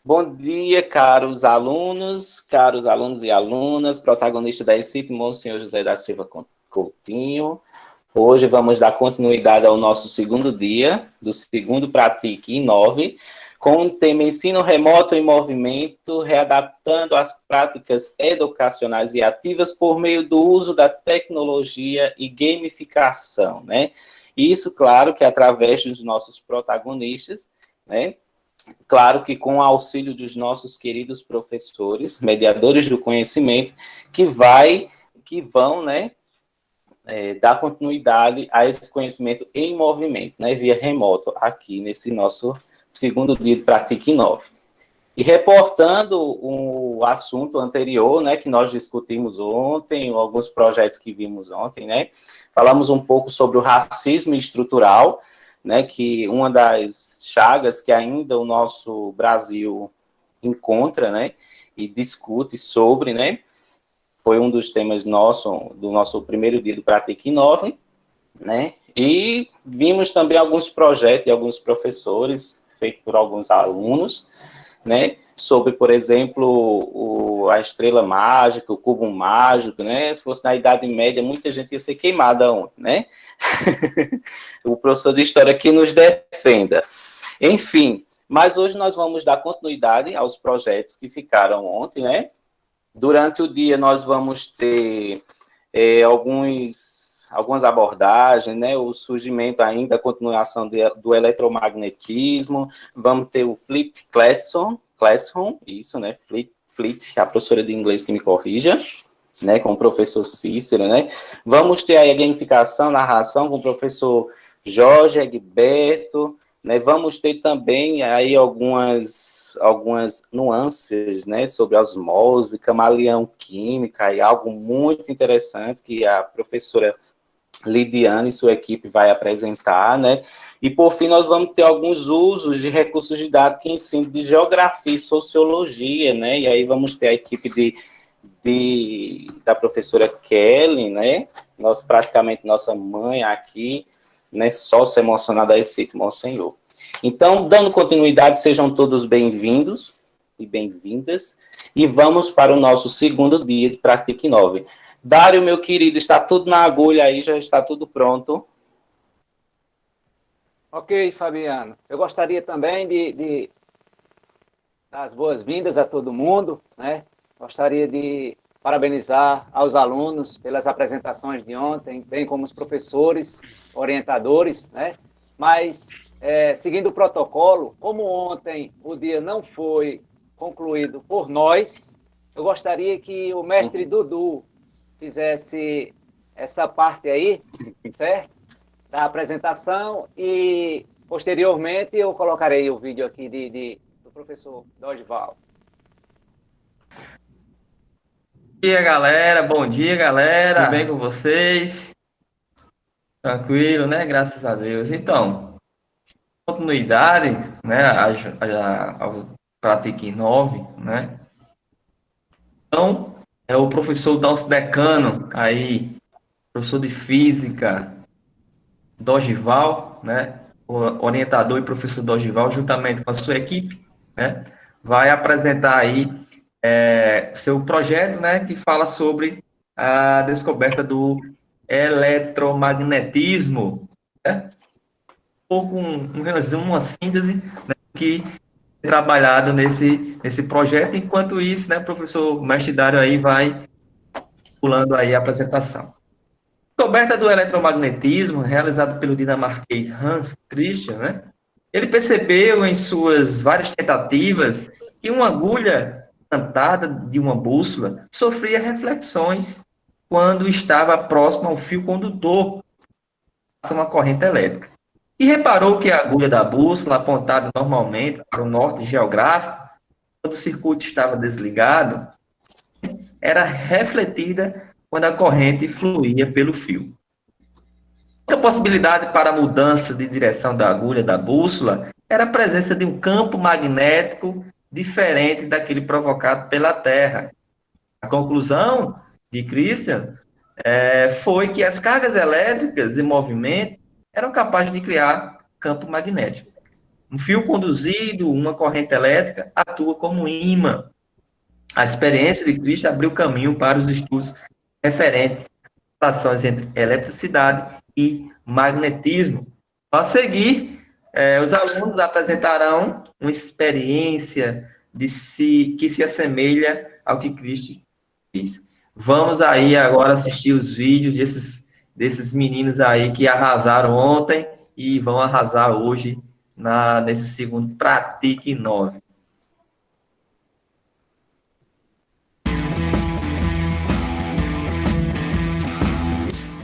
Bom dia, caros alunos e alunas, protagonistas da ECIP, Monsenhor José da Silva Coutinho. Hoje vamos dar continuidade ao nosso segundo dia, do segundo Pratique Inove, com o tema Ensino Remoto em Movimento, readaptando as práticas educacionais e ativas por meio do uso da tecnologia e gamificação, né? Isso, claro, que através dos nossos protagonistas, né? Claro que com o auxílio dos nossos queridos professores, mediadores do conhecimento, que vão, né, dar continuidade a esse conhecimento em movimento, né, via remoto, aqui nesse nosso segundo dia de Pratique 9. E reportando o assunto anterior, né, que nós discutimos ontem, alguns projetos que vimos ontem, né, falamos um pouco sobre o racismo estrutural, né, que uma das chagas que ainda o nosso Brasil encontra, né, e discute sobre, né, foi um dos temas do nosso primeiro dia do Pratique 9, né, e vimos também alguns projetos de alguns professores, feitos por alguns alunos, né, sobre, por exemplo, a estrela mágica, o cubo mágico, né, se fosse na Idade Média, muita gente ia ser queimada ontem, né, o professor de História que nos defenda. Enfim, mas hoje nós vamos dar continuidade aos projetos que ficaram ontem, né, durante o dia nós vamos ter algumas abordagens, né, o surgimento ainda, a continuação do eletromagnetismo, vamos ter o Flipped Classroom, isso, né, Flipped, a professora de inglês que me corrija, né, com o professor Cícero, né, vamos ter aí a gamificação, narração com o professor Jorge Egberto, né, vamos ter também aí algumas nuances, né, sobre osmose, camaleão química, e algo muito interessante que a professora Lidiane e sua equipe vai apresentar, né, e por fim nós vamos ter alguns usos de recursos didáticos em ensino de geografia e sociologia, né, e aí vamos ter a equipe da professora Kelly, né, praticamente nossa mãe aqui, né, sócia emocional da ECIT, Monsenhor. Então, dando continuidade, sejam todos bem-vindos e bem-vindas, e vamos para o nosso segundo dia de Pratique 9. Dário, meu querido, está tudo na agulha aí, já está tudo pronto. Ok, Fabiano. Eu gostaria também de dar as boas-vindas a todo mundo, né? Gostaria de parabenizar aos alunos pelas apresentações de ontem, bem como os professores, orientadores, né? Mas, seguindo o protocolo, como ontem o dia não foi concluído por nós, eu gostaria que o mestre Dudu fizesse essa parte aí, certo? Da apresentação e, posteriormente, eu colocarei o vídeo aqui do professor Dorival. Bom dia, galera, tudo bem com vocês? Tranquilo, né? Graças a Deus. Então, continuidade, né, ao Pratique 9, né? Então, é o professor nosso decano aí, professor de Física, Dorival, né? O orientador e professor Dorival, juntamente com a sua equipe, né? Vai apresentar aí seu projeto, né, que fala sobre a descoberta do eletromagnetismo, né? Um pouco um resumo, uma síntese, né, que é trabalhado nesse projeto. Enquanto isso, né, o professor Mestre Dário aí vai pulando aí a apresentação. Descoberta do eletromagnetismo, realizado pelo dinamarquês Hans Christian, né? Ele percebeu em suas várias tentativas que uma agulha plantada de uma bússola sofria reflexões quando estava próximo ao fio condutor, passa uma corrente elétrica. E reparou que a agulha da bússola, apontada normalmente para o norte geográfico, quando o circuito estava desligado, era refletida quando a corrente fluía pelo fio. Outra possibilidade para a mudança de direção da agulha da bússola era a presença de um campo magnético diferente daquele provocado pela Terra. A conclusão de Christian foi que as cargas elétricas em movimento eram capazes de criar campo magnético. Um fio conduzido, uma corrente elétrica, atua como ímã. A experiência de Cristo abriu caminho para os estudos referentes às relações entre eletricidade e magnetismo. A seguir, os alunos apresentarão uma experiência que se assemelha ao que Cristo fez. Vamos aí agora assistir os vídeos desses meninos aí que arrasaram ontem e vão arrasar hoje nesse segundo Pratique 9.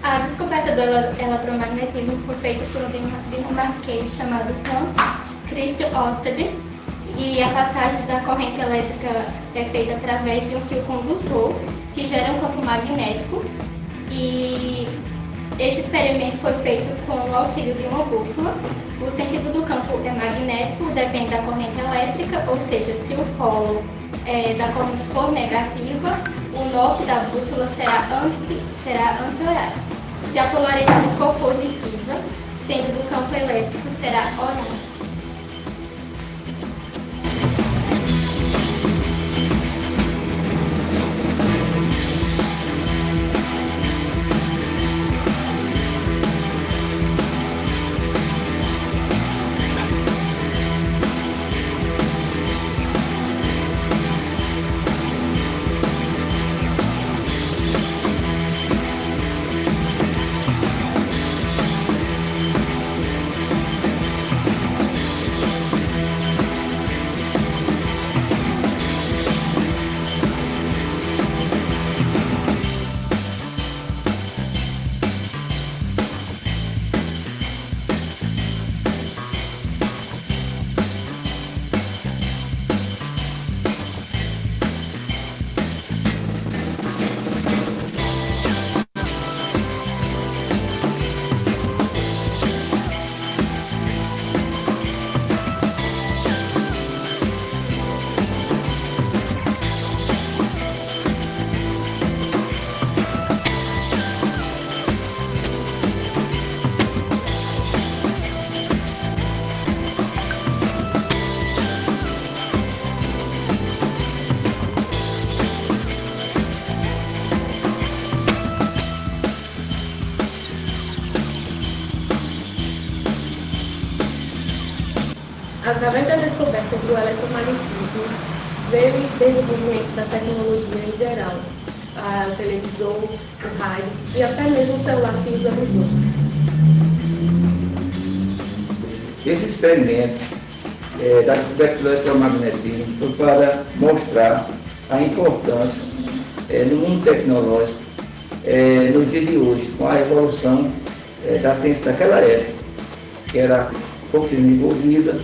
A descoberta do eletromagnetismo foi feita por um dinamarquês chamado Hans Christian Ørsted, e a passagem da corrente elétrica é feita através de um fio condutor que gera um campo magnético, e este experimento foi feito com o auxílio de uma bússola. O sentido do campo é magnético, depende da corrente elétrica, ou seja, se o polo da corrente for negativa, o norte da bússola será anti-horário. Se a polaridade for positiva, sendo do campo elétrico, será horário. Através da descoberta do eletromagnetismo, veio o desenvolvimento da tecnologia em geral, o televisor, o rádio e até mesmo o celular que usamos hoje. Esse experimento da descoberta do eletromagnetismo foi para mostrar a importância no mundo tecnológico, no dia de hoje, com a evolução da ciência daquela época, que era pouco desenvolvida,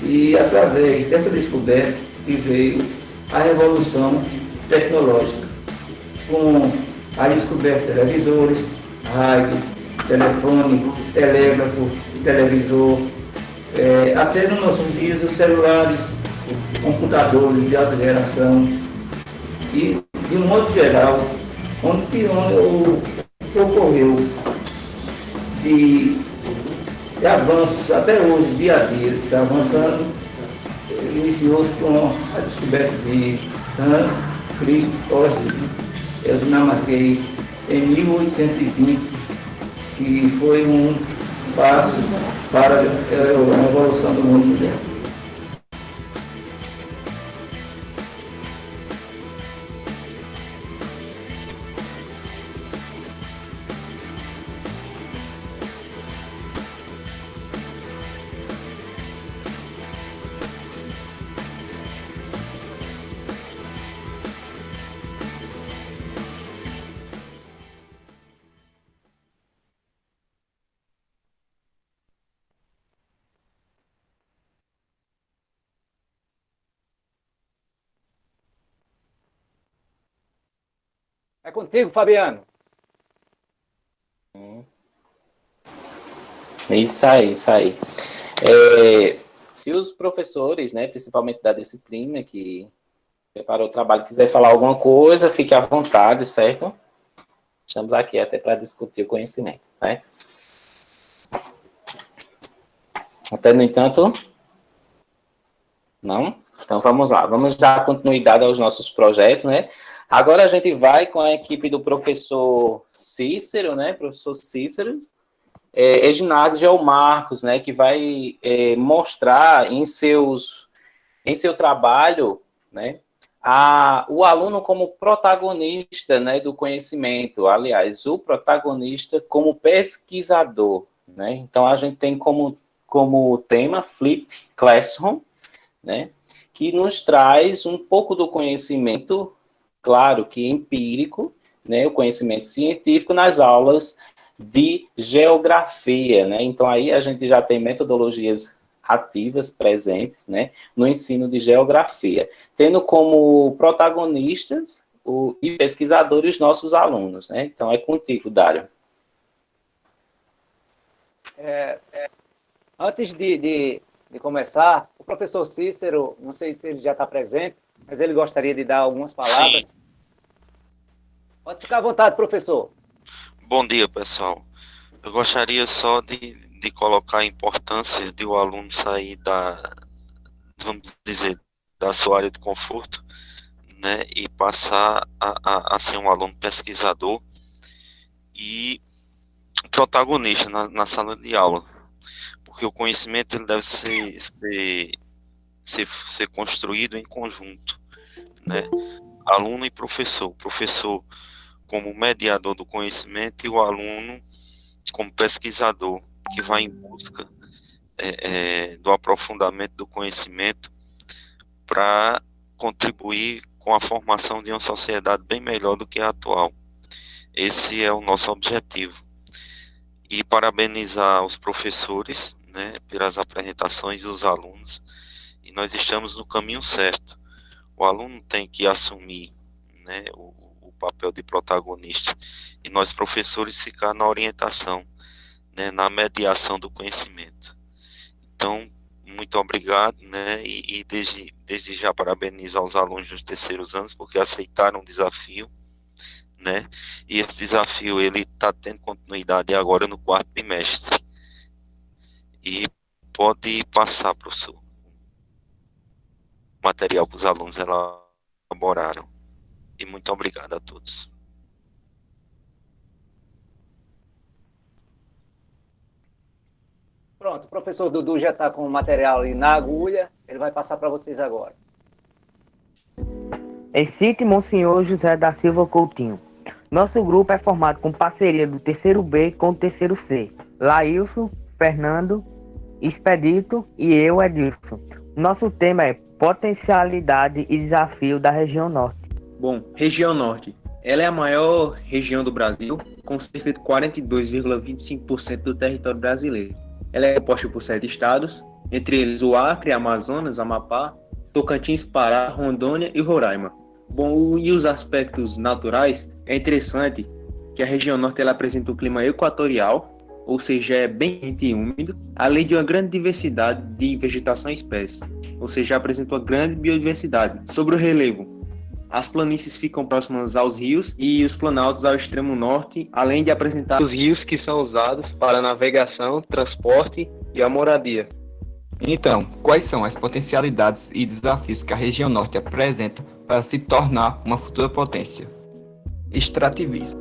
e através dessa descoberta que veio a revolução tecnológica, com a descoberta de televisores, rádio, telefone, telégrafo, televisor, até nos nossos dias os celulares, computadores de alta geração, e de um modo geral, onde ocorreu de avanços até hoje, dia a dia, está avançando, iniciou-se com a descoberta de Hans Christian Ørsted, dinamarquês, em 1820, que foi um passo para a evolução do mundo moderno. É contigo, Fabiano. Isso aí. Se os professores, né, principalmente da disciplina, que preparou o trabalho, quiser falar alguma coisa, fique à vontade, certo? Estamos aqui até para discutir o conhecimento, né? Até, no entanto, Não? Então vamos lá, vamos dar continuidade aos nossos projetos, né? Agora a gente vai com a equipe do professor Cícero, né? Professor Cícero, Eginardo Geomarcos, né? Que vai mostrar em seu trabalho, né? O aluno como protagonista, né, do conhecimento, aliás, o protagonista como pesquisador, né? Então a gente tem como tema Flipped Classroom, né, que nos traz um pouco do conhecimento, claro que empírico, né, o conhecimento científico nas aulas de geografia, né? Então aí a gente já tem metodologias ativas presentes, né, no ensino de geografia, tendo como protagonistas e pesquisadores nossos alunos, né? Então é contigo, Dário. Antes de começar, o professor Cícero, não sei se ele já está presente, mas ele gostaria de dar algumas palavras. Sim. Pode ficar à vontade, professor. Bom dia, pessoal. Eu gostaria só de colocar a importância de o aluno sair vamos dizer, da sua área de conforto, né, e passar a ser um aluno pesquisador e protagonista na sala de aula, porque o conhecimento ele deve ser construído em conjunto, né, aluno e professor, o professor como mediador do conhecimento e o aluno como pesquisador que vai em busca do aprofundamento do conhecimento para contribuir com a formação de uma sociedade bem melhor do que a atual. Esse é o nosso objetivo. E parabenizar os professores, né, pelas apresentações dos alunos. E nós estamos no caminho certo. O aluno tem que assumir, né, o papel de protagonista. E nós, professores, ficar na orientação, né, na mediação do conhecimento. Então, muito obrigado, né, e desde já parabenizo aos alunos dos terceiros anos, porque aceitaram o desafio, né, e esse desafio, ele está tendo continuidade agora no 4º bimestre, e pode passar, professor, o material que os alunos elaboraram, e muito obrigado a todos. Pronto, o professor Dudu já está com o material ali na agulha, ele vai passar para vocês agora. Cite Monsenhor José da Silva Coutinho. Nosso grupo é formado com parceria do terceiro B com o terceiro C. Laílson, Fernando, Expedito e eu, Edilson. Nosso tema é potencialidade e desafio da região norte. Bom, região norte. Ela é a maior região do Brasil, com cerca de 42,25% do território brasileiro. Ela é composta por 7 estados, entre eles o Acre, Amazonas, Amapá, Tocantins, Pará, Rondônia e Roraima. Bom, e os aspectos naturais, é interessante que a região norte ela apresenta um clima equatorial, ou seja, é bem quente e úmido, além de uma grande diversidade de vegetação e espécies, ou seja, apresenta uma grande biodiversidade. Sobre o relevo, as planícies ficam próximas aos rios e os planaltos ao extremo norte, além de apresentar os rios que são usados para navegação, transporte e a moradia. Então, quais são as potencialidades e desafios que a região norte apresenta para se tornar uma futura potência? Extrativismo.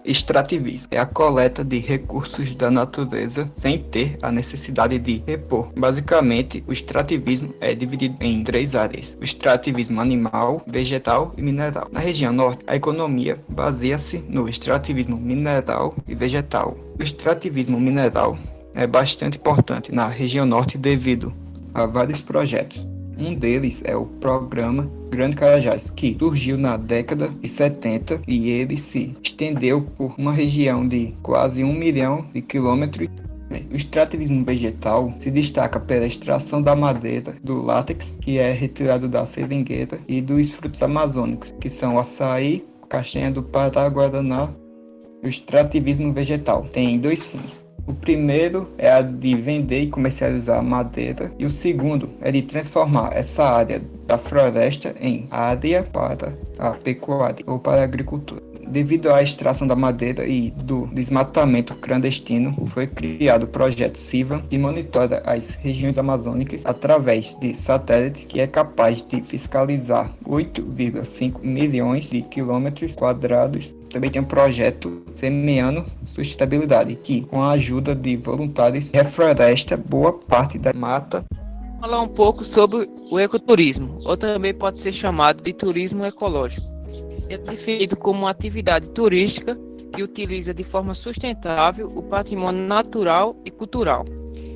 Extrativismo é a coleta de recursos da natureza sem ter a necessidade de repor. Basicamente, o extrativismo é dividido em 3 áreas: o extrativismo animal, vegetal e mineral. Na região norte, a economia baseia-se no extrativismo mineral e vegetal. O extrativismo mineral é bastante importante na região norte devido a vários projetos. Um deles é o programa Grande Carajás, que surgiu na década de 70 e ele se estendeu por uma região de quase 1 milhão de quilômetros. O extrativismo vegetal se destaca pela extração da madeira, do látex, que é retirado da seringueira, e dos frutos amazônicos, que são açaí, castanha do Pará, guaraná. O extrativismo vegetal tem 2 fins. O primeiro é a de vender e comercializar madeira, e o segundo é de transformar essa área da floresta em área para a pecuária ou para a agricultura. Devido à extração da madeira e do desmatamento clandestino, foi criado o projeto SIVA, que monitora as regiões amazônicas através de satélites, que é capaz de fiscalizar 8,5 milhões de quilômetros quadrados. Também tem um projeto Semeando Sustentabilidade, que, com a ajuda de voluntários, refloresta boa parte da mata. Falar um pouco sobre o ecoturismo, ou também pode ser chamado de turismo ecológico. É definido como uma atividade turística que utiliza de forma sustentável o patrimônio natural e cultural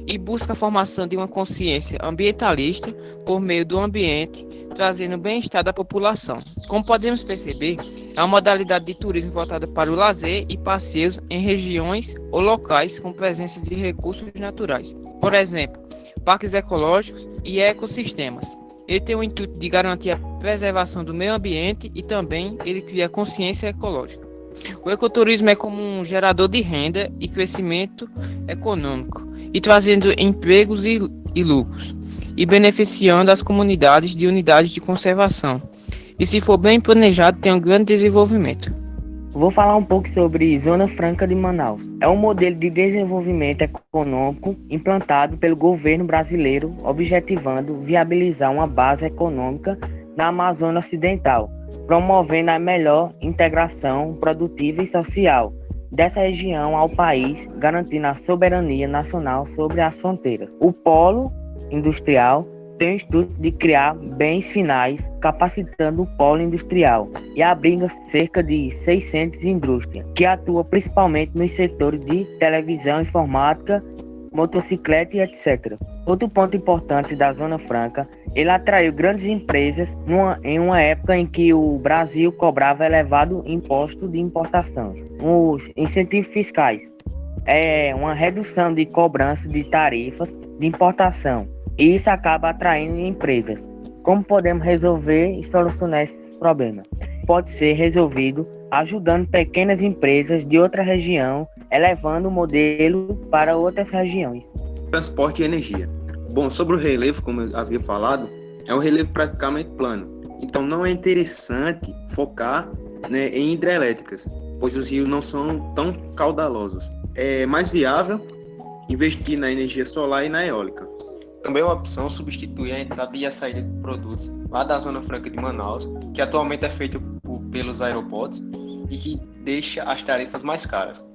e busca a formação de uma consciência ambientalista por meio do ambiente, trazendo bem-estar da população. Como podemos perceber, é uma modalidade de turismo voltada para o lazer e passeios em regiões ou locais com presença de recursos naturais. Por exemplo, parques ecológicos e ecossistemas. Ele tem o intuito de garantir a preservação do meio ambiente e também ele cria consciência ecológica. O ecoturismo é como um gerador de renda e crescimento econômico, e trazendo empregos e lucros, e beneficiando as comunidades de unidades de conservação. E se for bem planejado, tem um grande desenvolvimento. Vou falar um pouco sobre Zona Franca de Manaus. É um modelo de desenvolvimento econômico implantado pelo governo brasileiro, objetivando viabilizar uma base econômica na Amazônia Ocidental, promovendo a melhor integração produtiva e social dessa região ao país, garantindo a soberania nacional sobre as fronteiras. O polo industrial tem o intuito de criar bens finais, capacitando o polo industrial e abriga cerca de 600 indústrias, que atua principalmente nos setores de televisão, informática, motocicleta e etc. Outro ponto importante da Zona Franca, ele atraiu grandes empresas em uma época em que o Brasil cobrava elevado imposto de importações. Os incentivos fiscais é uma redução de cobrança de tarifas de importação, e isso acaba atraindo empresas. Como podemos resolver e solucionar esse problema? Pode ser resolvido ajudando pequenas empresas de outra região, elevando o modelo para outras regiões. Transporte e energia. Bom, sobre o relevo, como eu havia falado, é um relevo praticamente plano. Então não é interessante focar, né, em hidrelétricas, pois os rios não são tão caudalosos. É mais viável investir na energia solar e na eólica. Também é uma opção substituir a entrada e a saída de produtos lá da Zona Franca de Manaus, que atualmente é feito pelos aeroportos e que deixa as tarifas mais caras.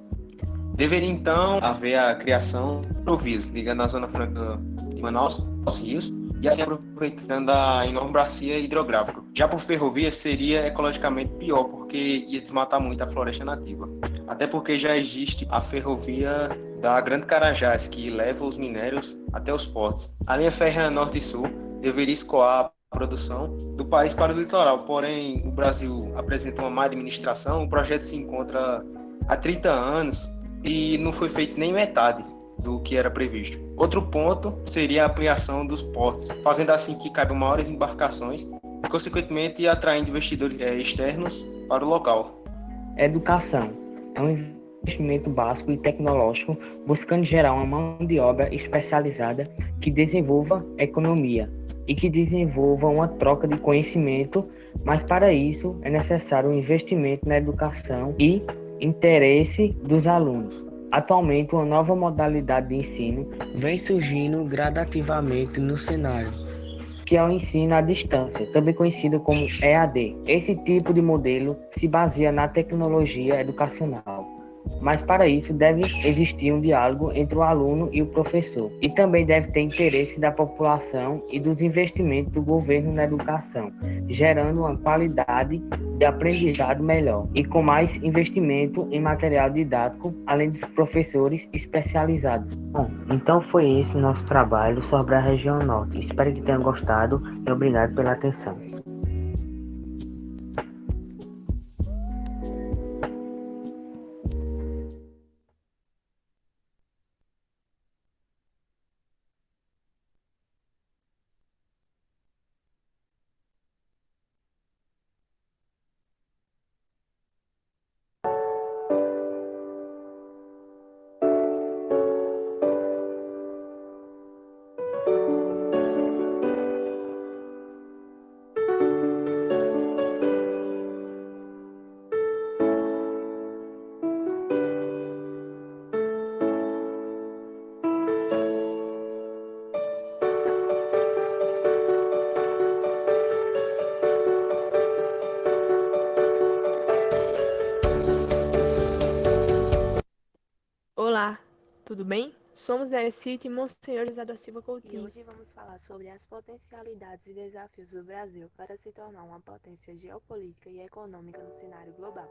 Deveria então haver a criação de rodovias ligando a Zona Franca de Manaus aos rios e assim aproveitando a enorme bacia hidrográfica. Já por ferrovia seria ecologicamente pior, porque ia desmatar muito a floresta nativa. Até porque já existe a ferrovia da Grande Carajás, que leva os minérios até os portos. A linha férrea Norte e Sul deveria escoar a produção do país para o litoral, porém o Brasil apresenta uma má administração, o projeto se encontra há 30 anos e não foi feito nem metade do que era previsto. Outro ponto seria a ampliação dos portos, fazendo assim que caibam maiores embarcações e, consequentemente, atraindo investidores externos para o local. Educação é um investimento básico e tecnológico, buscando gerar uma mão de obra especializada que desenvolva a economia e que desenvolva uma troca de conhecimento, mas para isso é necessário um investimento na educação e interesse dos alunos. Atualmente, uma nova modalidade de ensino vem surgindo gradativamente no cenário, que é o ensino à distância, também conhecido como EAD. Esse tipo de modelo se baseia na tecnologia educacional, mas para isso deve existir um diálogo entre o aluno e o professor, e também deve ter interesse da população e dos investimentos do governo na educação, gerando uma qualidade de aprendizado melhor e com mais investimento em material didático, além dos professores especializados. Bom, então foi esse o nosso trabalho sobre a região norte. Espero que tenham gostado e obrigado pela atenção. Olá, tudo bem? Somos da ECIT e Monsenhor José da Silva E Coutinho. hoje vamos falar sobre as potencialidades e desafios do Brasil para se tornar uma potência geopolítica e econômica no cenário global,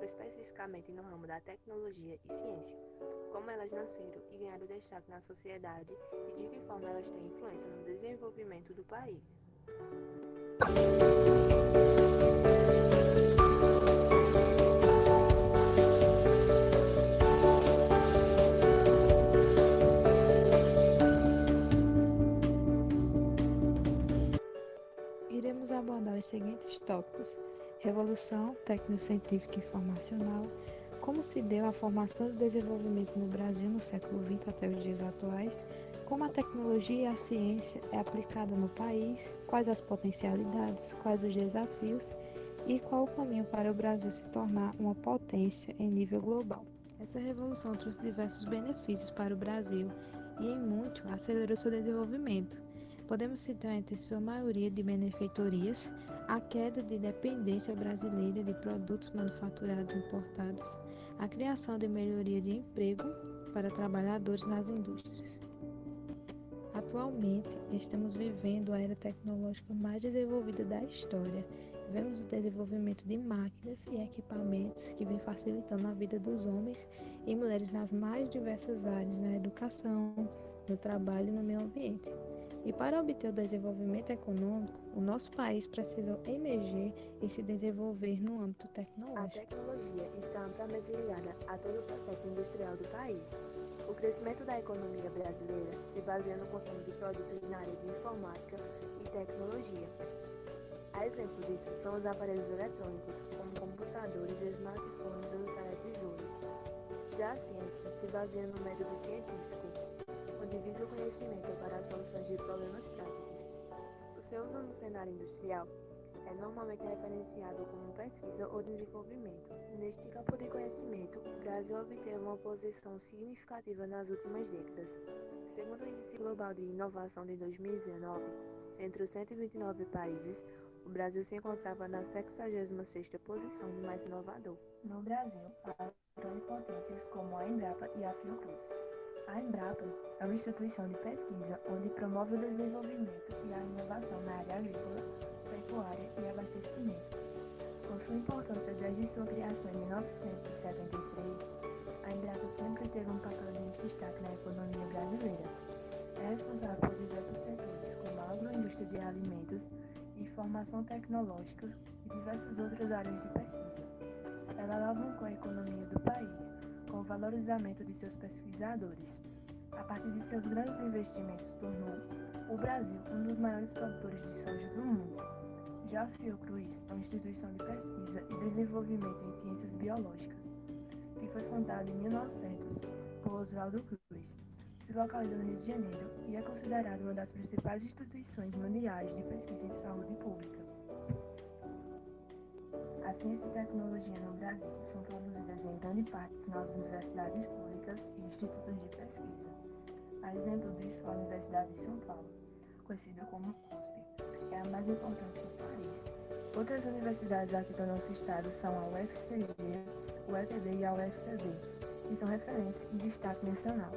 especificamente no ramo da tecnologia e ciência, como elas nasceram e ganharam destaque na sociedade e de que forma elas têm influência no desenvolvimento do país. Iremos abordar os seguintes tópicos: revolução técnico-científica e informacional, como se deu a formação do desenvolvimento no Brasil no século XX até os dias atuais, como a tecnologia e a ciência é aplicada no país, quais as potencialidades, quais os desafios e qual o caminho para o Brasil se tornar uma potência em nível global. Essa revolução trouxe diversos benefícios para o Brasil e, em muito, acelerou seu desenvolvimento. Podemos citar entre sua maioria de benfeitorias a queda de dependência brasileira de produtos manufaturados importados, a criação de melhoria de emprego para trabalhadores nas indústrias. Atualmente, estamos vivendo a era tecnológica mais desenvolvida da história. Vemos o desenvolvimento de máquinas e equipamentos que vem facilitando a vida dos homens e mulheres nas mais diversas áreas, na educação, no trabalho e no meio ambiente. E para obter o desenvolvimento econômico, o nosso país precisa emergir e se desenvolver no âmbito A tecnológico. tecnologia está amplamente ligada a todo o processo industrial do país. O crescimento da economia brasileira se baseia no consumo de produtos na área de informática e tecnologia. A exemplo disso são os aparelhos eletrônicos, como computadores, smartphones ou televisores. Já a ciência se baseia no método científico, onde visa o conhecimento para as soluções de problemas práticos. O seu uso no cenário industrial é normalmente referenciado como pesquisa ou desenvolvimento. Neste campo de conhecimento, o Brasil obteve uma posição significativa nas últimas décadas. Segundo o Índice Global de Inovação de 2019, entre os 129 países, o Brasil se encontrava na 66ª posição de mais inovador. No Brasil, atuam potências como a Embrapa e a Fiocruz. A Embrapa é uma instituição de pesquisa onde promove o desenvolvimento e a inovação na área agrícola, pecuária e abastecimento. Com sua importância desde sua criação em 1973, a Embrapa sempre teve um papel de destaque na economia brasileira. É responsável por diversos setores, como a agroindústria de alimentos, informação tecnológica e diversas outras áreas de pesquisa. Ela alavancou a economia do país, com o valorizamento de seus pesquisadores. A partir de seus grandes investimentos, tornou o Brasil um dos maiores produtores de soja do mundo. Já a Fiocruz é uma instituição de pesquisa e desenvolvimento em ciências biológicas, que foi fundada em 1900 por Oswaldo Cruz. Se localiza no Rio de Janeiro e é considerada uma das principais instituições mundiais de pesquisa em saúde pública. A ciência e tecnologia no Brasil são produzidas em grande parte nas universidades públicas e institutos de pesquisa. A exemplo disso, a Universidade de São Paulo, conhecida como USP, é a mais importante do país. Outras universidades aqui do nosso estado são a UFCG, o UEPB e a UFPB, que são referência e destaque nacional.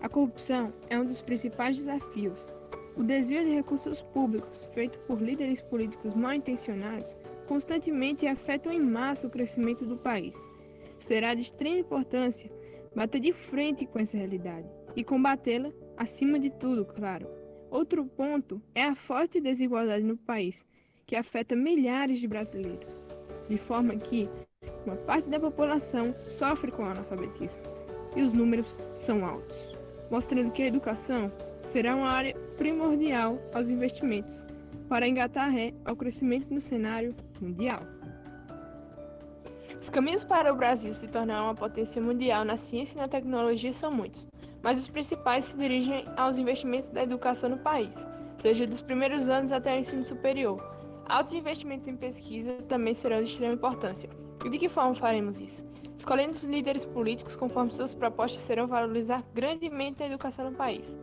A corrupção é um dos principais desafios. O desvio de recursos públicos, feito por líderes políticos mal intencionados, constantemente afetam em massa o crescimento do país. Será de extrema importância bater de frente com essa realidade e combatê-la acima de tudo, claro. Outro ponto é a forte desigualdade no país, que afeta milhares de brasileiros, de forma que uma parte da população sofre com o analfabetismo, e os números são altos, mostrando que a educação será uma área primordial aos investimentos para engatar ré ao crescimento no cenário mundial. Os caminhos para o Brasil se tornar uma potência mundial na ciência e na tecnologia são muitos, mas os principais se dirigem aos investimentos da educação no país, seja dos primeiros anos até o ensino superior. Altos investimentos em pesquisa também serão de extrema importância. E de que forma faremos isso? Escolhendo os líderes políticos conforme suas propostas serão valorizar grandemente a educação no país.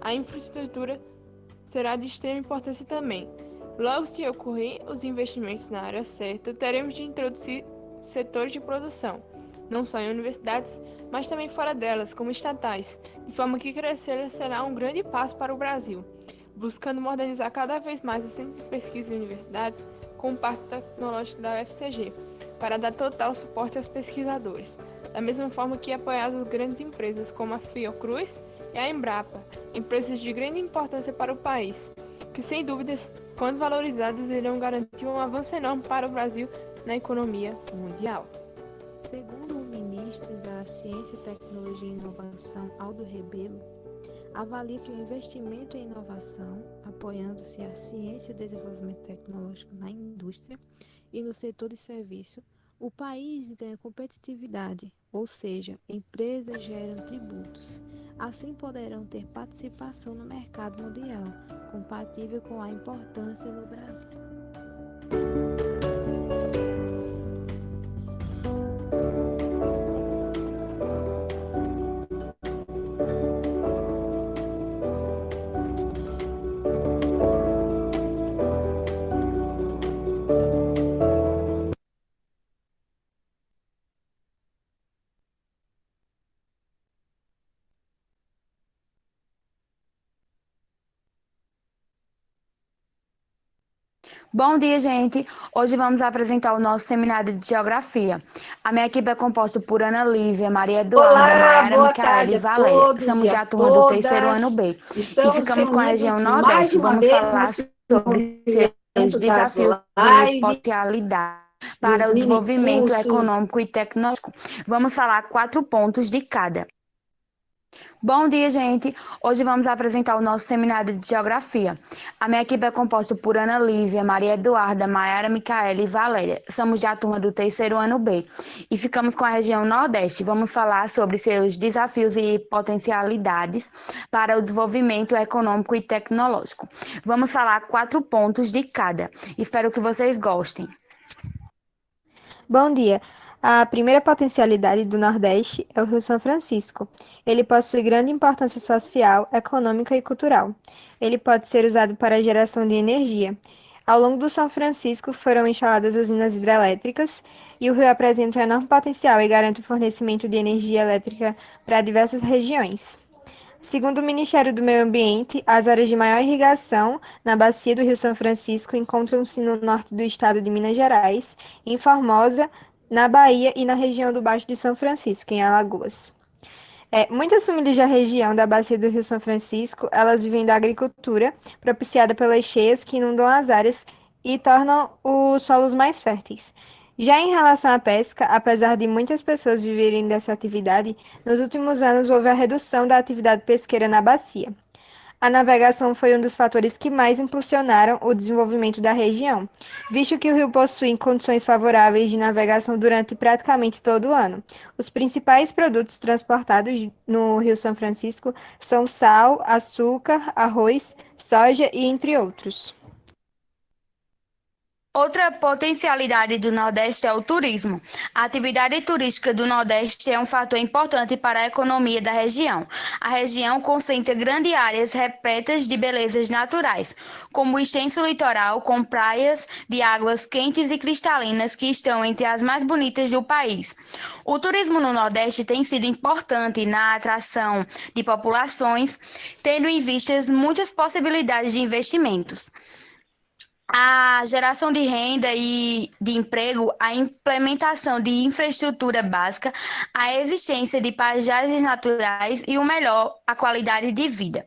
A infraestrutura será de extrema importância também. Logo, se ocorrer os investimentos na área certa, teremos de introduzir setores de produção, não só em universidades, mas também fora delas, como estatais, de forma que crescer será um grande passo para o Brasil, buscando modernizar cada vez mais os centros de pesquisa e universidades com o Parque Tecnológico da UFCG, para dar total suporte aos pesquisadores, da mesma forma que apoiar as grandes empresas como a Fiocruz e a Embrapa, empresas de grande importância para o país, que sem dúvidas, quando valorizadas, irão garantir um avanço enorme para o Brasil na economia mundial. Segundo o ministro da Ciência, Tecnologia e Inovação, Aldo Rebelo, avalia que o investimento em inovação, apoiando-se a ciência e o desenvolvimento tecnológico na indústria e no setor de serviço, o país ganha competitividade, ou seja, empresas geram tributos. Assim poderão ter participação no mercado mundial, compatível com a importância no Brasil. Bom dia, gente! Hoje vamos apresentar o nosso seminário de Geografia. A minha equipe é composta por Ana Lívia, Maria Eduarda, Mayara, Micaela e Valéria. Somos da turma do terceiro ano B. E ficamos com a região Nordeste. Vamos falar sobre seus desafios e potencialidades para o desenvolvimento econômico e tecnológico. Vamos falar 4 pontos de cada. Bom dia, gente! Hoje vamos apresentar o nosso seminário de Geografia. A minha equipe é composta por Ana Lívia, Maria Eduarda, Mayara, Micaela e Valéria. Somos da turma do terceiro ano B e ficamos com a região Nordeste. Vamos falar sobre seus desafios e potencialidades para o desenvolvimento econômico e tecnológico. Vamos falar 4 pontos de cada. Espero que vocês gostem. Bom dia! A primeira potencialidade do Nordeste é o Rio São Francisco. Ele possui grande importância social, econômica e cultural. Ele pode ser usado para a geração de energia. Ao longo do São Francisco foram instaladas usinas hidrelétricas e o rio apresenta um enorme potencial e garante o fornecimento de energia elétrica para diversas regiões. Segundo o Ministério do Meio Ambiente, as áreas de maior irrigação na bacia do Rio São Francisco encontram-se no norte do estado de Minas Gerais, em Formosa, na Bahia e na região do Baixo de São Francisco, em Alagoas. Muitas famílias da região da bacia do Rio São Francisco, elas vivem da agricultura, propiciada pelas cheias que inundam as áreas e tornam os solos mais férteis. Já em relação à pesca, apesar de muitas pessoas viverem dessa atividade, nos últimos anos houve a redução da atividade pesqueira na bacia. A navegação foi um dos fatores que mais impulsionaram o desenvolvimento da região, visto que o rio possui condições favoráveis de navegação durante praticamente todo o ano. Os principais produtos transportados no Rio São Francisco são sal, açúcar, arroz, soja e entre outros. Outra potencialidade do Nordeste é o turismo. A atividade turística do Nordeste é um fator importante para a economia da região. A região concentra grandes áreas repletas de belezas naturais, como o extenso litoral com praias de águas quentes e cristalinas que estão entre as mais bonitas do país. O turismo no Nordeste tem sido importante na atração de populações, tendo em vista muitas possibilidades de investimentos. A geração de renda e de emprego, a implementação de infraestrutura básica, a existência de paisagens naturais e o melhor, a qualidade de vida.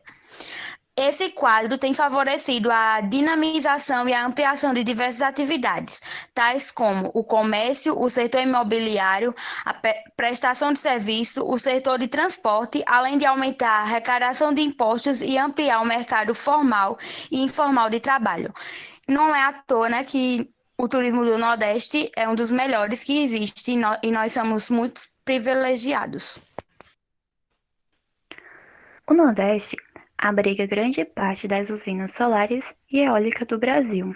Esse quadro tem favorecido a dinamização e a ampliação de diversas atividades, tais como o comércio, o setor imobiliário, a prestação de serviço, o setor de transporte, além de aumentar a arrecadação de impostos e ampliar o mercado formal e informal de trabalho. Não é à toa, né, que o turismo do Nordeste é um dos melhores que existe e nós somos muito privilegiados. O Nordeste abriga grande parte das usinas solares e eólicas do Brasil,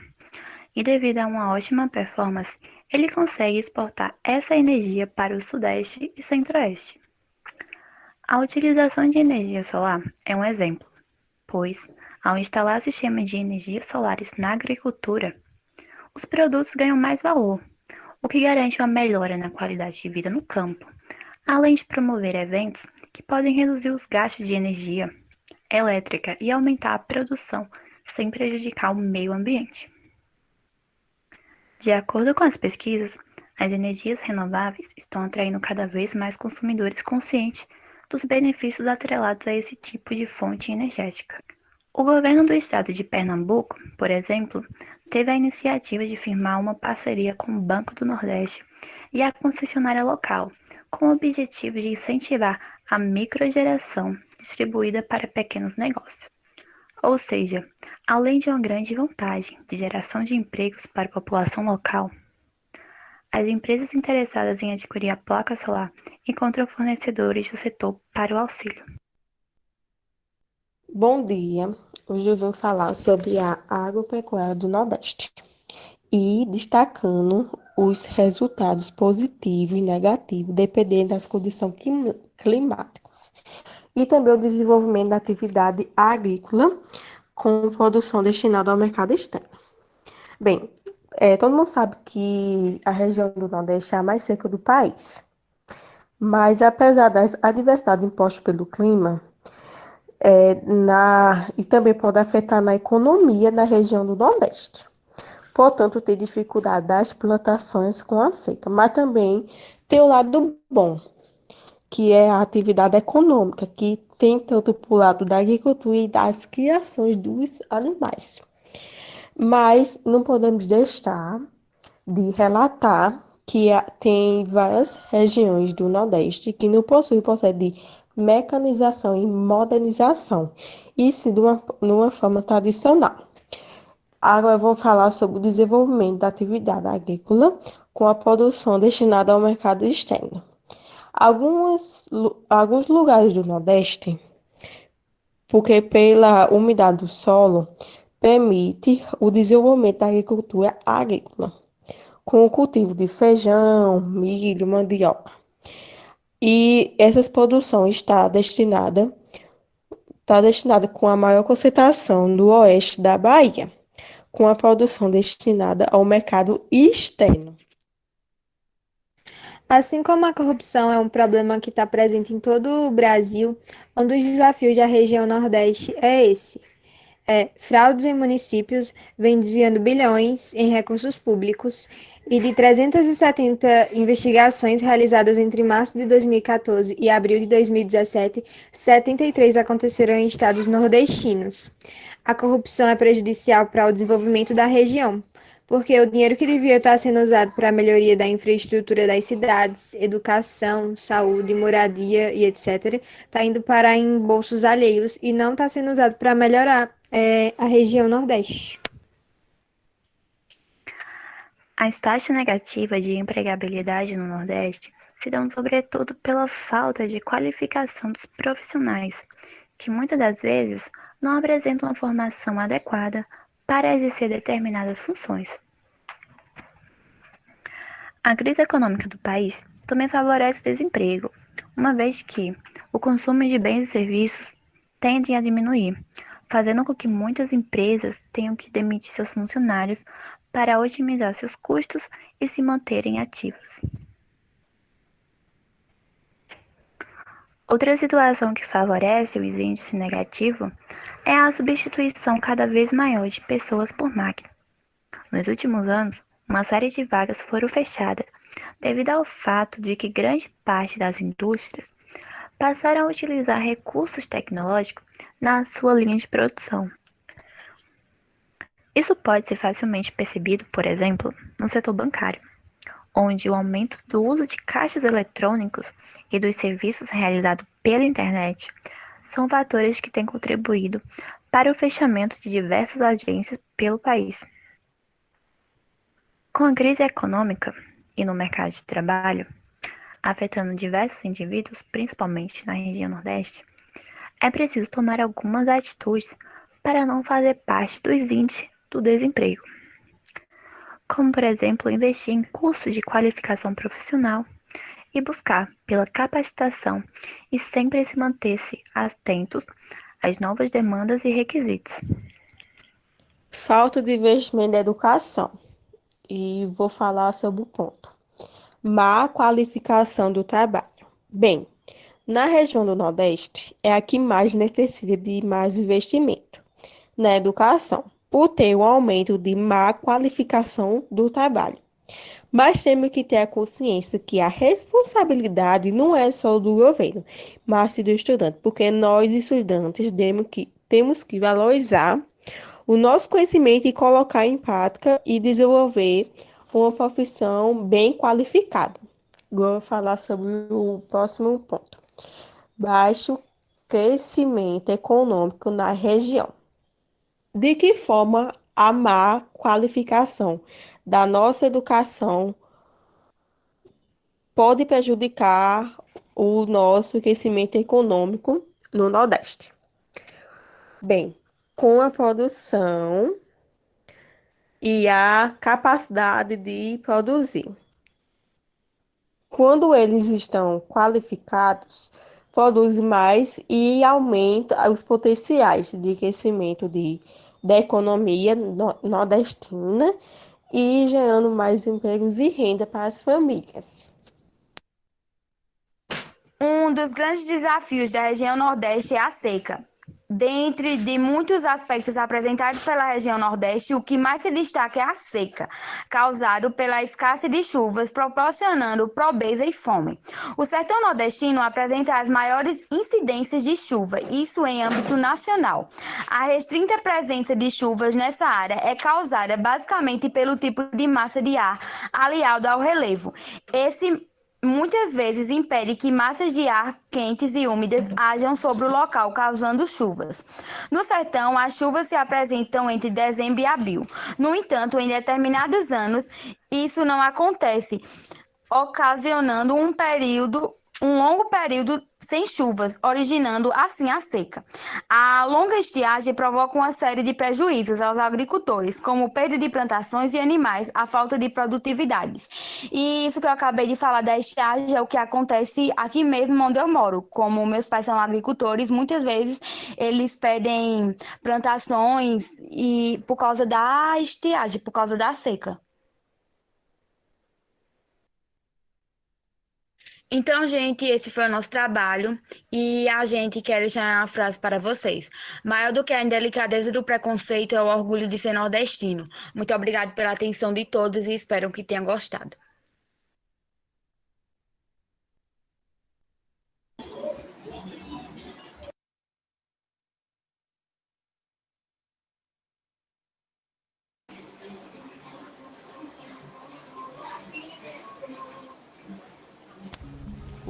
e devido a uma ótima performance, ele consegue exportar essa energia para o Sudeste e Centro-Oeste. A utilização de energia solar é um exemplo, pois, ao instalar sistemas de energias solares na agricultura, os produtos ganham mais valor, o que garante uma melhora na qualidade de vida no campo, além de promover eventos que podem reduzir os gastos de energia elétrica e aumentar a produção sem prejudicar o meio ambiente. De acordo com as pesquisas, as energias renováveis estão atraindo cada vez mais consumidores conscientes dos benefícios atrelados a esse tipo de fonte energética. O governo do estado de Pernambuco, por exemplo, teve a iniciativa de firmar uma parceria com o Banco do Nordeste e a concessionária local, com o objetivo de incentivar a microgeração distribuída para pequenos negócios. Ou seja, além de uma grande vantagem de geração de empregos para a população local, as empresas interessadas em adquirir a placa solar encontram fornecedores do setor para o auxílio. Bom dia, hoje eu vou falar sobre a agropecuária do Nordeste e destacando os resultados positivos e negativos, dependendo das condições climáticas. E também o desenvolvimento da atividade agrícola com produção destinada ao mercado externo. Bem, todo mundo sabe que a região do Nordeste é a mais seca do país, mas apesar das adversidades impostas pelo clima, e também pode afetar na economia da região do Nordeste. Portanto, tem dificuldade das plantações com a seca, mas também tem o lado bom, que é a atividade econômica, que tem tanto para o lado da agricultura e das criações dos animais. Mas não podemos deixar de relatar que tem várias regiões do Nordeste que não possuem o processo de mecanização e modernização, isso de uma forma tradicional. Agora eu vou falar sobre o desenvolvimento da atividade agrícola com a produção destinada ao mercado externo. Alguns lugares do Nordeste, porque pela umidade do solo, permite o desenvolvimento da agricultura agrícola, com o cultivo de feijão, milho, mandioca. E essa produção está destinada com a maior concentração do oeste da Bahia, com a produção destinada ao mercado externo. Assim como a corrupção é um problema que está presente em todo o Brasil, um dos desafios da região Nordeste é esse. Fraudes em municípios vêm desviando bilhões em recursos públicos e de 370 investigações realizadas entre março de 2014 e abril de 2017, 73 aconteceram em estados nordestinos. A corrupção é prejudicial para o desenvolvimento da região, porque o dinheiro que devia estar sendo usado para a melhoria da infraestrutura das cidades, educação, saúde, moradia e etc., está indo parar em bolsos alheios e não está sendo usado para melhorar a região Nordeste. As taxas negativas de empregabilidade no Nordeste se dão sobretudo pela falta de qualificação dos profissionais, que muitas das vezes não apresentam uma formação adequada para exercer determinadas funções. A crise econômica do país também favorece o desemprego, uma vez que o consumo de bens e serviços tende a diminuir, fazendo com que muitas empresas tenham que demitir seus funcionários para otimizar seus custos e se manterem ativos. Outra situação que favorece o índice negativo é a substituição cada vez maior de pessoas por máquina. Nos últimos anos, uma série de vagas foram fechadas devido ao fato de que grande parte das indústrias passaram a utilizar recursos tecnológicos na sua linha de produção. Isso pode ser facilmente percebido, por exemplo, no setor bancário, onde o aumento do uso de caixas eletrônicos e dos serviços realizados pela internet são fatores que têm contribuído para o fechamento de diversas agências pelo país. Com a crise econômica e no mercado de trabalho, afetando diversos indivíduos, principalmente na região Nordeste, é preciso tomar algumas atitudes para não fazer parte dos índices do desemprego, como, por exemplo, investir em cursos de qualificação profissional e buscar pela capacitação e sempre se manter-se atentos às novas demandas e requisitos. Falta de investimento na educação. E vou falar sobre o ponto. Má qualificação do trabalho. Bem, na região do Nordeste é a que mais necessita de mais investimento na educação, por ter um aumento de má qualificação do trabalho. Mas temos que ter a consciência que a responsabilidade não é só do governo, mas sim do estudante, porque nós, estudantes, temos que valorizar o nosso conhecimento e colocar em prática e desenvolver uma profissão bem qualificada. Agora eu vou falar sobre o próximo ponto. Baixo crescimento econômico na região. De que forma a má qualificação da nossa educação pode prejudicar o nosso crescimento econômico no Nordeste? Bem, com a produção e a capacidade de produzir. Quando eles estão qualificados, produzem mais e aumenta os potenciais de crescimento da economia nordestina e gerando mais empregos e renda para as famílias. Um dos grandes desafios da região Nordeste é a seca. Dentre de muitos aspectos apresentados pela região Nordeste, o que mais se destaca é a seca, causado pela escassez de chuvas, proporcionando pobreza e fome. O sertão nordestino apresenta as maiores incidências de chuva, isso em âmbito nacional. A restrita presença de chuvas nessa área é causada basicamente pelo tipo de massa de ar aliado ao relevo. Esse muitas vezes impede que massas de ar quentes e úmidas hajam sobre o local, causando chuvas. No sertão, as chuvas se apresentam entre dezembro e abril. No entanto, em determinados anos, isso não acontece, ocasionando um longo período sem chuvas, originando assim a seca. A longa estiagem provoca uma série de prejuízos aos agricultores, como perda de plantações e animais, a falta de produtividades. E isso que eu acabei de falar da estiagem é o que acontece aqui mesmo onde eu moro. Como meus pais são agricultores, muitas vezes eles perdem plantações e por causa da estiagem, por causa da seca. Então, gente, esse foi o nosso trabalho e a gente quer deixar uma frase para vocês. Maior do que a indelicadeza do preconceito é o orgulho de ser nordestino. Muito obrigado pela atenção de todos e espero que tenham gostado.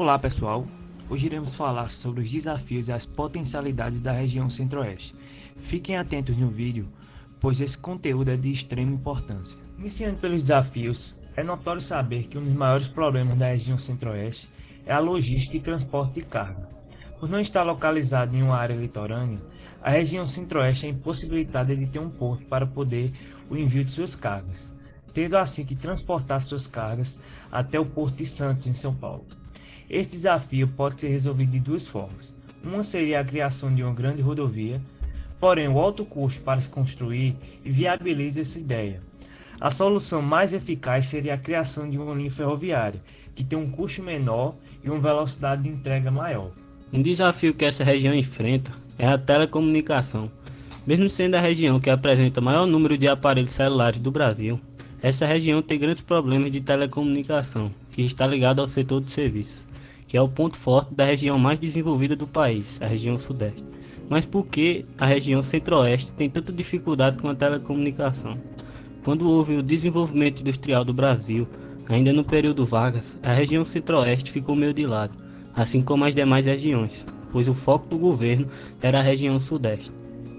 Olá pessoal, hoje iremos falar sobre os desafios e as potencialidades da região Centro-Oeste. Fiquem atentos no vídeo, pois esse conteúdo é de extrema importância. Iniciando pelos desafios, é notório saber que um dos maiores problemas da região Centro-Oeste é a logística e transporte de carga. Por não estar localizado em uma área litorânea, a região Centro-Oeste é impossibilitada de ter um porto para poder o envio de suas cargas, tendo assim que transportar suas cargas até o Porto de Santos, em São Paulo. Este desafio pode ser resolvido de duas formas. Uma seria a criação de uma grande rodovia, porém o alto custo para se construir inviabiliza essa ideia. A solução mais eficaz seria a criação de uma linha ferroviária, que tem um custo menor e uma velocidade de entrega maior. Um desafio que essa região enfrenta é a telecomunicação. Mesmo sendo a região que apresenta o maior número de aparelhos celulares do Brasil, essa região tem grandes problemas de telecomunicação, que está ligado ao setor de serviços, que é o ponto forte da região mais desenvolvida do país, a região Sudeste. Mas por que a região Centro-Oeste tem tanta dificuldade com a telecomunicação? Quando houve o desenvolvimento industrial do Brasil, ainda no período Vargas, a região Centro-Oeste ficou meio de lado, assim como as demais regiões, pois o foco do governo era a região Sudeste.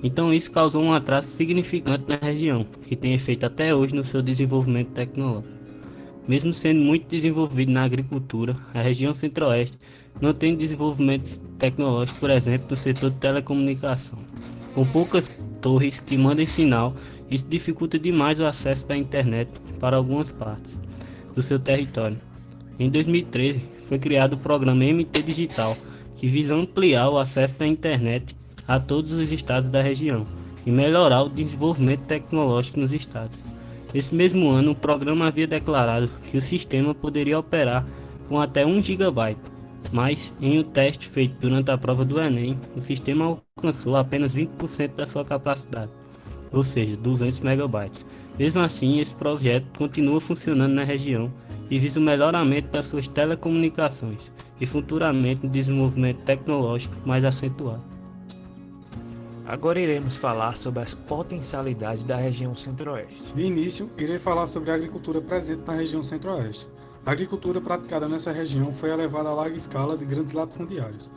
Então isso causou um atraso significante na região, que tem efeito até hoje no seu desenvolvimento tecnológico. Mesmo sendo muito desenvolvido na agricultura, a região Centro-Oeste não tem desenvolvimento tecnológico, por exemplo, no setor de telecomunicação. Com poucas torres que mandem sinal, isso dificulta demais o acesso da internet para algumas partes do seu território. Em 2013, foi criado o programa MT Digital, que visa ampliar o acesso da internet a todos os estados da região e melhorar o desenvolvimento tecnológico nos estados. Esse mesmo ano, o programa havia declarado que o sistema poderia operar com até 1 GB, Mas, em um teste feito durante a prova do Enem, o sistema alcançou apenas 20% da sua capacidade, ou seja, 200 megabytes. Mesmo assim, esse projeto continua funcionando na região e visa o melhoramento das suas telecomunicações e futuramente um desenvolvimento tecnológico mais acentuado. Agora iremos falar sobre as potencialidades da região Centro-Oeste. De início, irei falar sobre a agricultura presente na região Centro-Oeste. A agricultura praticada nessa região foi elevada a larga escala de grandes latifundiários.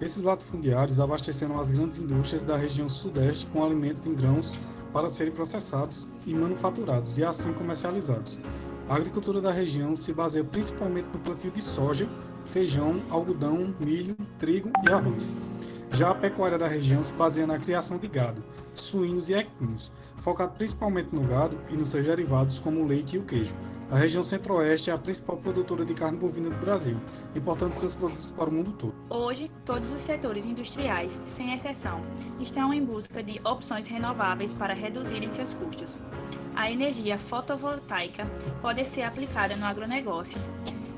Esses latifundiários abasteceram as grandes indústrias da região Sudeste com alimentos em grãos para serem processados e manufaturados e assim comercializados. A agricultura da região se baseia principalmente no plantio de soja, feijão, algodão, milho, trigo e arroz. Já a pecuária da região se baseia na criação de gado, suínos e equinos, focado principalmente no gado e nos seus derivados como o leite e o queijo. A região Centro-Oeste é a principal produtora de carne bovina do Brasil, importando seus produtos para o mundo todo. Hoje, todos os setores industriais, sem exceção, estão em busca de opções renováveis para reduzirem seus custos. A energia fotovoltaica pode ser aplicada no agronegócio,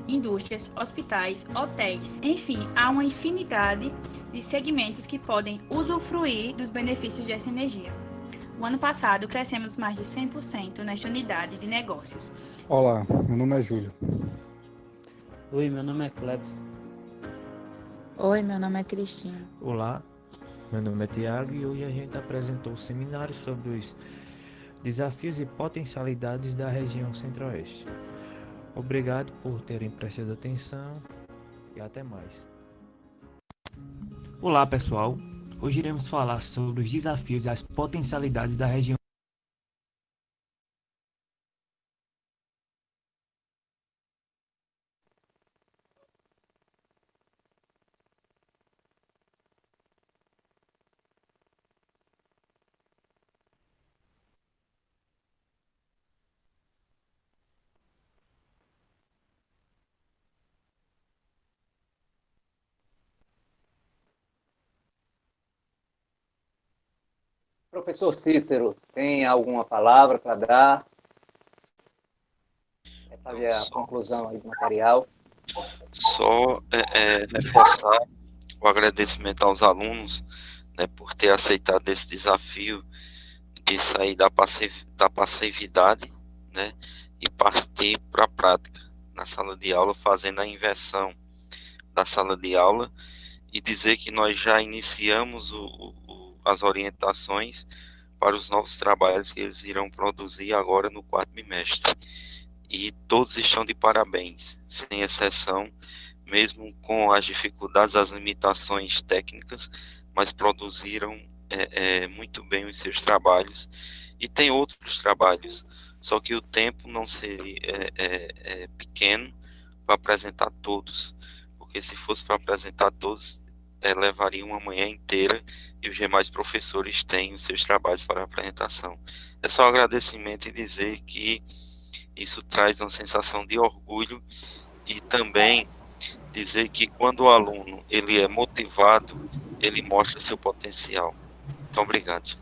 indústrias, hospitais, hotéis, enfim, há uma infinidade de segmentos que podem usufruir dos benefícios dessa energia. O ano passado, crescemos mais de 100% nesta unidade de negócios. Olá, meu nome é Júlio. Oi, meu nome é Cleber. Oi, meu nome é Cristina. Olá, meu nome é Tiago e hoje a gente apresentou o seminário sobre os desafios e potencialidades da região Centro-Oeste. Obrigado por terem prestado atenção e até mais. Olá, pessoal. Hoje iremos falar sobre os desafios e as potencialidades da região. Professor Cícero, tem alguma palavra para dar? Quer fazer a conclusão aí do material? Só reforçar o agradecimento aos alunos, né, por ter aceitado esse desafio de sair da passividade, né, e partir para a prática na sala de aula, fazendo a inversão da sala de aula e dizer que nós já iniciamos as orientações para os novos trabalhos que eles irão produzir agora no quarto bimestre. E todos estão de parabéns, sem exceção, mesmo com as dificuldades, as limitações técnicas, mas produziram muito bem os seus trabalhos. E tem outros trabalhos, só que o tempo não seria pequeno para apresentar todos, porque se fosse para apresentar todos, levaria uma manhã inteira e os demais professores têm os seus trabalhos para apresentação. É só agradecimento e dizer que isso traz uma sensação de orgulho e também dizer que quando o aluno ele é motivado, ele mostra seu potencial. Então, obrigado.